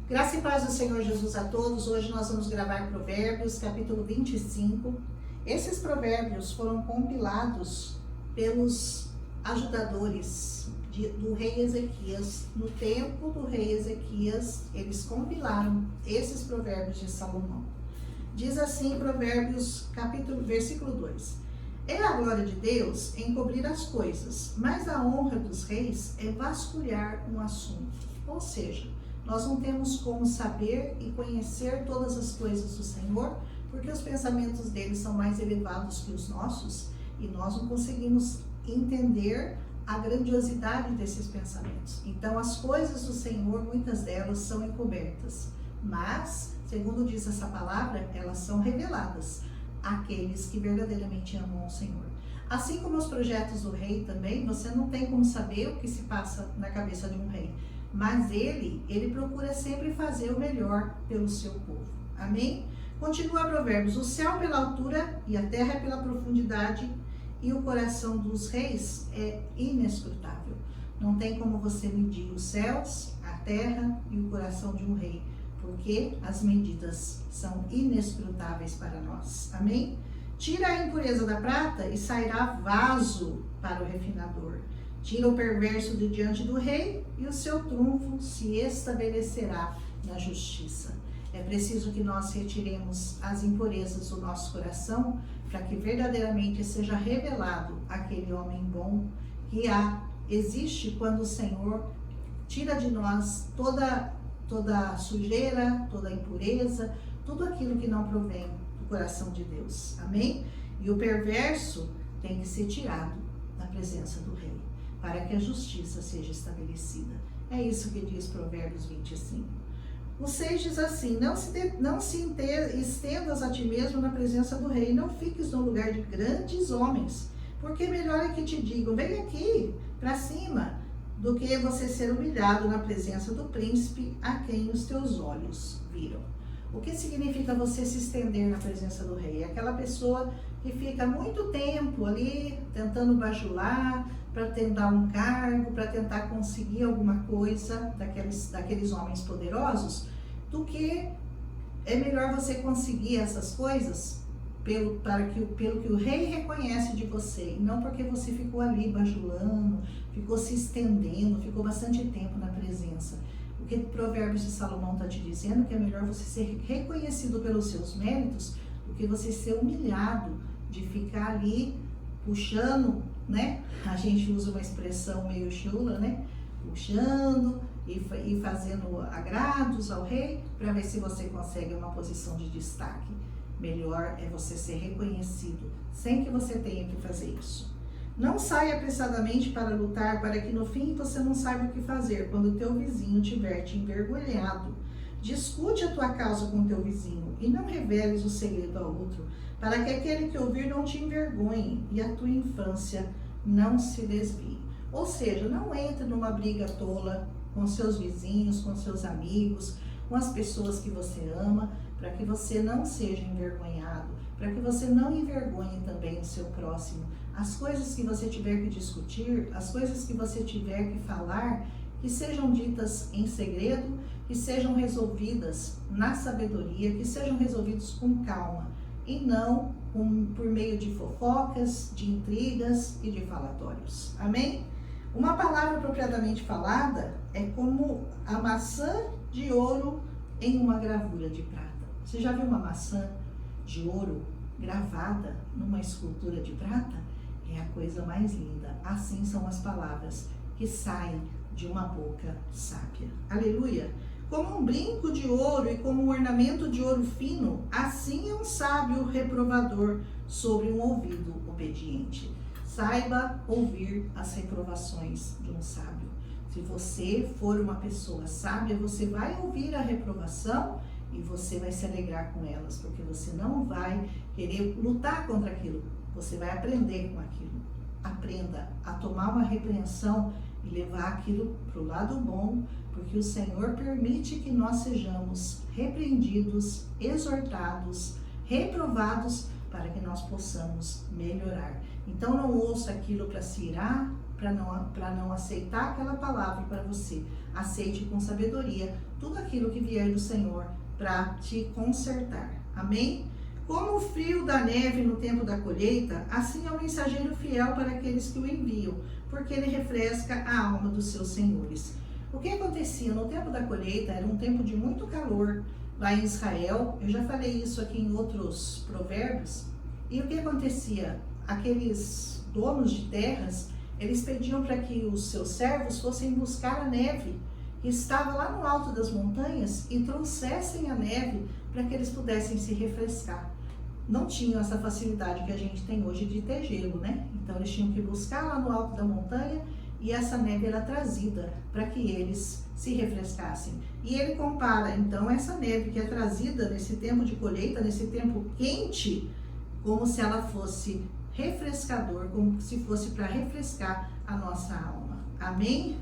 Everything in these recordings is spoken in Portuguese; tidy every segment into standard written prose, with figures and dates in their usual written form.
Graça e paz do Senhor Jesus a todos. Hoje nós vamos gravar Provérbios, capítulo 25. Esses provérbios foram compilados pelos ajudadores do rei Ezequias. No tempo do rei Ezequias, eles compilaram esses provérbios de Salomão. Diz assim, Provérbios, versículo 2. É a glória de Deus encobrir as coisas, mas a honra dos reis é vasculhar um assunto. Ou seja, nós não temos como saber e conhecer todas as coisas do Senhor, porque os pensamentos dele são mais elevados que os nossos, e nós não conseguimos entender a grandiosidade desses pensamentos. Então, as coisas do Senhor, muitas delas são encobertas, mas, segundo diz essa palavra, elas são reveladas àqueles que verdadeiramente amam o Senhor. Assim como os projetos do rei também, você não tem como saber o que se passa na cabeça de um rei, mas ele procura sempre fazer o melhor pelo seu povo. Amém? Continua Provérbios: o céu pela altura e a terra pela profundidade, e o coração dos reis é inescrutável. Não tem como você medir os céus, a terra e o coração de um rei, porque as medidas são inescrutáveis para nós. Amém? Tira a impureza da prata e sairá vaso para o refinador. Tira o perverso de diante do rei e o seu trunfo se estabelecerá na justiça. É preciso que nós retiremos as impurezas do nosso coração para que verdadeiramente seja revelado aquele homem bom que existe quando o Senhor tira de nós toda a sujeira, toda a impureza, tudo aquilo que não provém do coração de Deus. Amém? E o perverso tem que ser tirado da presença do rei, para que a justiça seja estabelecida. É isso que diz Provérbios 25. O 6 diz assim: não se estendas a ti mesmo na presença do rei, não fiques no lugar de grandes homens, porque melhor é que te digam, vem aqui para cima, do que você ser humilhado na presença do príncipe a quem os teus olhos viram. O que significa você se estender na presença do rei? É aquela pessoa que fica muito tempo ali tentando bajular, para tentar um cargo, para tentar conseguir alguma coisa daqueles homens poderosos, do que é melhor você conseguir essas coisas pelo que o rei reconhece de você, e não porque você ficou ali bajulando, ficou se estendendo, ficou bastante tempo na presença. O que Provérbios de Salomão está te dizendo que é melhor você ser reconhecido pelos seus méritos do que você ser humilhado, de ficar ali puxando, né? A gente usa uma expressão meio chula, né? Puxando e fazendo agrados ao rei para ver se você consegue uma posição de destaque. Melhor é você ser reconhecido sem que você tenha que fazer isso. Não saia apressadamente para lutar, para que no fim você não saiba o que fazer quando teu vizinho tiver te envergonhado. Discute a tua causa com teu vizinho e não reveles o segredo ao outro, para que aquele que ouvir não te envergonhe e a tua infância não se desvie. Ou seja, não entre numa briga tola com seus vizinhos, com seus amigos, com as pessoas que você ama, para que você não seja envergonhado, para que você não envergonhe também o seu próximo. As coisas que você tiver que discutir, as coisas que você tiver que falar, que sejam ditas em segredo, que sejam resolvidas na sabedoria, que sejam resolvidos com calma, e não por meio de fofocas, de intrigas e de falatórios. Amém? Uma palavra apropriadamente falada é como a maçã de ouro em uma gravura de prata. Você já viu uma maçã de ouro gravada numa escultura de prata? É a coisa mais linda. Assim são as palavras que saem de uma boca sábia. Aleluia! Como um brinco de ouro e como um ornamento de ouro fino, assim é um sábio reprovador sobre um ouvido obediente. Saiba ouvir as reprovações de um sábio. Se você for uma pessoa sábia, você vai ouvir a reprovação e você vai se alegrar com elas, porque você não vai querer lutar contra aquilo, você vai aprender com aquilo. Aprenda a tomar uma repreensão e levar aquilo para o lado bom, porque o Senhor permite que nós sejamos repreendidos, exortados, reprovados, para que nós possamos melhorar. Então não ouça aquilo para se irar, para não aceitar aquela palavra para você. Aceite com sabedoria, tudo aquilo que vier do Senhor para te consertar. Amém? Como o frio da neve no tempo da colheita, assim é o mensageiro fiel para aqueles que o enviam, porque ele refresca a alma dos seus senhores. O que acontecia no tempo da colheita era um tempo de muito calor lá em Israel. Eu já falei isso aqui em outros provérbios. E o que acontecia? Aqueles donos de terras, eles pediam para que os seus servos fossem buscar a neve que estava lá no alto das montanhas e trouxessem a neve para que eles pudessem se refrescar. Não tinham essa facilidade que a gente tem hoje de ter gelo, né? Então eles tinham que buscar lá no alto da montanha e essa neve era trazida para que eles se refrescassem. E ele compara então essa neve que é trazida nesse tempo de colheita, nesse tempo quente, como se ela fosse refrescador, como se fosse para refrescar a nossa alma. Amém?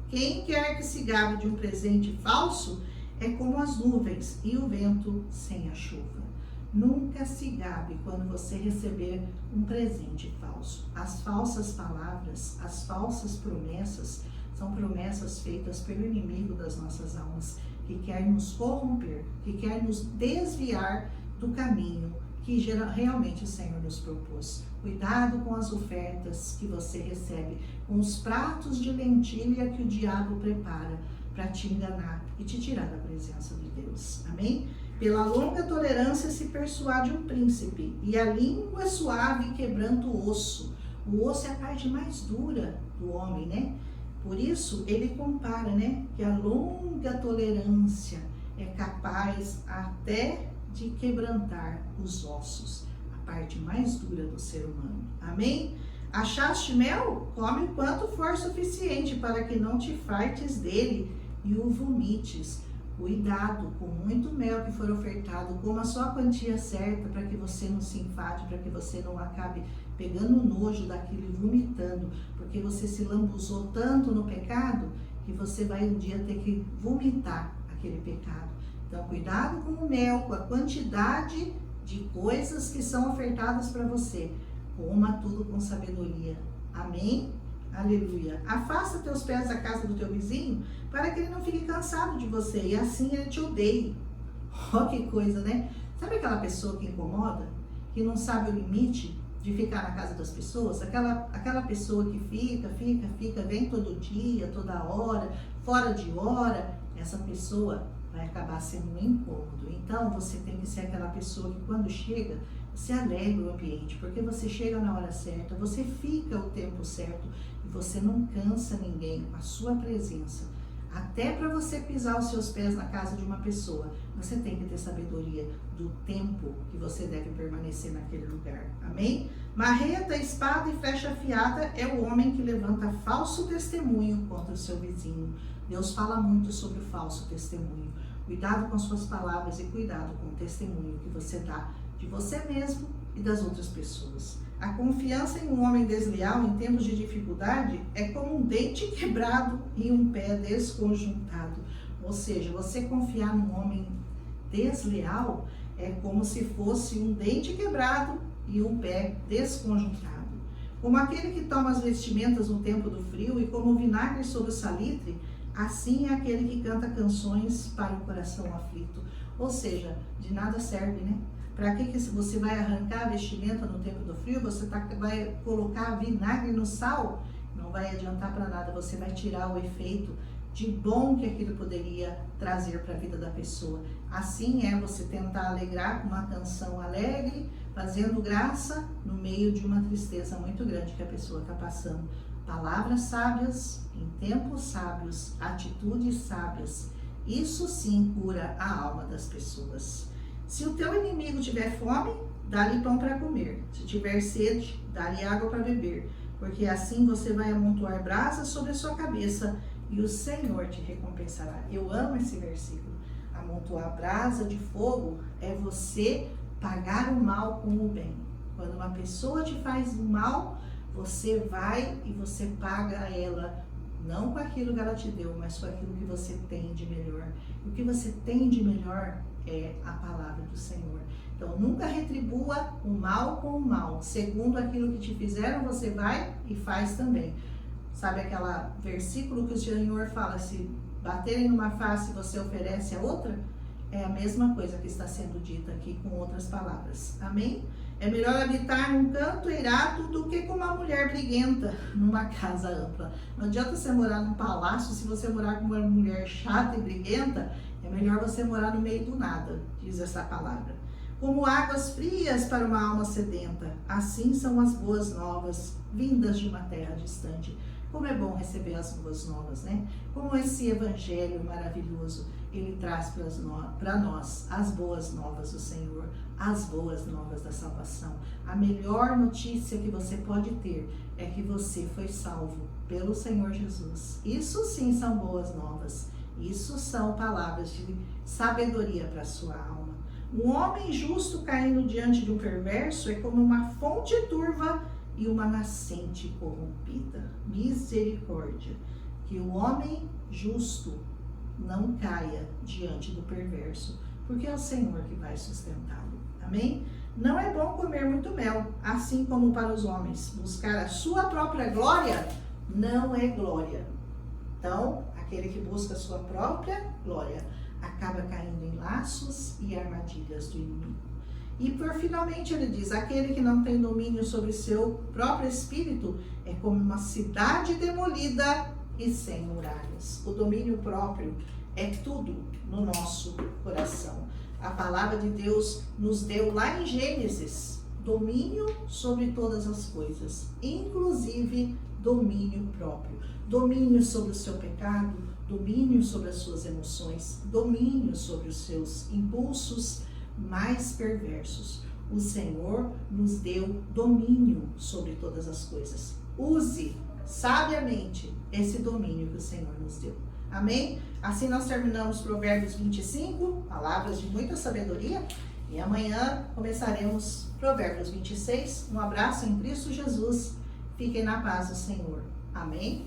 Quem quer que se gabe de um presente falso é como as nuvens e o vento sem a chuva. Nunca se gabe quando você receber um presente falso. As falsas palavras, as falsas promessas, são promessas feitas pelo inimigo das nossas almas, que quer nos corromper, que quer nos desviar do caminho que realmente o Senhor nos propôs. Cuidado com as ofertas que você recebe, com os pratos de lentilha que o diabo prepara para te enganar e te tirar da presença de Deus. Amém? Pela longa tolerância se persuade um príncipe, e a língua suave quebranta o osso. O osso é a parte mais dura do homem, né? Por isso, ele compara, né, que a longa tolerância é capaz até de quebrantar os ossos, a parte mais dura do ser humano. Amém? Achaste mel? Come o quanto for suficiente para que não te fartes dele e o vomites. Cuidado com muito mel que for ofertado, coma só a quantia certa para que você não se enfade, para que você não acabe pegando nojo daquilo e vomitando, porque você se lambuzou tanto no pecado que você vai um dia ter que vomitar aquele pecado. Então, cuidado com o mel, com a quantidade de coisas que são ofertadas para você. Coma tudo com sabedoria. Amém? Aleluia. Afasta teus pés da casa do teu vizinho para que ele não fique cansado de você e assim ele te odeie. Oh, que coisa, né? Sabe aquela pessoa que incomoda? Que não sabe o limite de ficar na casa das pessoas? Aquela pessoa que fica, vem todo dia, toda hora, fora de hora. Essa pessoa vai acabar sendo um incômodo. Então, você tem que ser aquela pessoa que quando chega, você alegra o ambiente, porque você chega na hora certa, você fica o tempo certo e você não cansa ninguém com a sua presença. Até para você pisar os seus pés na casa de uma pessoa, você tem que ter sabedoria do tempo que você deve permanecer naquele lugar. Amém? Marreta, espada e flecha afiada é o homem que levanta falso testemunho contra o seu vizinho. Deus fala muito sobre o falso testemunho. Cuidado com as suas palavras e cuidado com o testemunho que você dá de você mesmo e das outras pessoas. A confiança em um homem desleal em tempos de dificuldade é como um dente quebrado e um pé desconjuntado. Ou seja, você confiar num homem desleal é como se fosse um dente quebrado e um pé desconjuntado. Como aquele que toma as vestimentas no tempo do frio e como o vinagre sobre o salitre, assim é aquele que canta canções para o coração aflito. Ou seja, de nada serve, né? Para que você vai arrancar a vestimenta no tempo do frio? Você vai colocar vinagre no sal? Não vai adiantar para nada, você vai tirar o efeito de bom que aquilo poderia trazer para a vida da pessoa. Assim é você tentar alegrar com uma canção alegre, fazendo graça no meio de uma tristeza muito grande que a pessoa está passando. Palavras sábias, em tempos sábios, atitudes sábias, isso sim cura a alma das pessoas. Se o teu inimigo tiver fome, dá-lhe pão para comer. Se tiver sede, dá-lhe água para beber. Porque assim você vai amontoar brasas sobre a sua cabeça e o Senhor te recompensará. Eu amo esse versículo. Amontoar brasa de fogo é você pagar o mal com o bem. Quando uma pessoa te faz mal, você vai e você paga ela, não com aquilo que ela te deu, mas com aquilo que você tem de melhor. O que você tem de melhor é a palavra do Senhor. Então, nunca retribua o mal com o mal. Segundo aquilo que te fizeram, você vai e faz também. Sabe aquele versículo que o Senhor fala, se baterem numa face e você oferece a outra, é a mesma coisa que está sendo dita aqui com outras palavras. Amém? É melhor habitar num canto eirado do que com uma mulher briguenta numa casa ampla. Não adianta você morar num palácio se você morar com uma mulher chata e briguenta. É melhor você morar no meio do nada, diz essa palavra. Como águas frias para uma alma sedenta, assim são as boas novas vindas de uma terra distante. Como é bom receber as boas novas, né? Como esse evangelho maravilhoso, ele traz para nós as boas novas do Senhor, as boas novas da salvação. A melhor notícia que você pode ter é que você foi salvo pelo Senhor Jesus. Isso sim são boas novas. Isso são palavras de sabedoria para a sua alma. Um homem justo caindo diante de um perverso é como uma fonte turva e uma nascente corrompida. Misericórdia. Que o homem justo não caia diante do perverso, porque é o Senhor que vai sustentá-lo. Amém? Não é bom comer muito mel, assim como para os homens. Buscar a sua própria glória não é glória. Então, aquele que busca a sua própria glória acaba caindo em laços e armadilhas do inimigo. E finalmente ele diz, aquele que não tem domínio sobre seu próprio espírito é como uma cidade demolida e sem muralhas. O domínio próprio é tudo no nosso coração. A palavra de Deus nos deu lá em Gênesis domínio sobre todas as coisas, inclusive domínio próprio. Domínio sobre o seu pecado, domínio sobre as suas emoções, domínio sobre os seus impulsos mais perversos. O Senhor nos deu domínio sobre todas as coisas. Use sabiamente esse domínio que o Senhor nos deu. Amém? Assim nós terminamos Provérbios 25, palavras de muita sabedoria, e amanhã começaremos Provérbios 26. Um abraço em Cristo Jesus. Fiquem na paz do Senhor. Amém?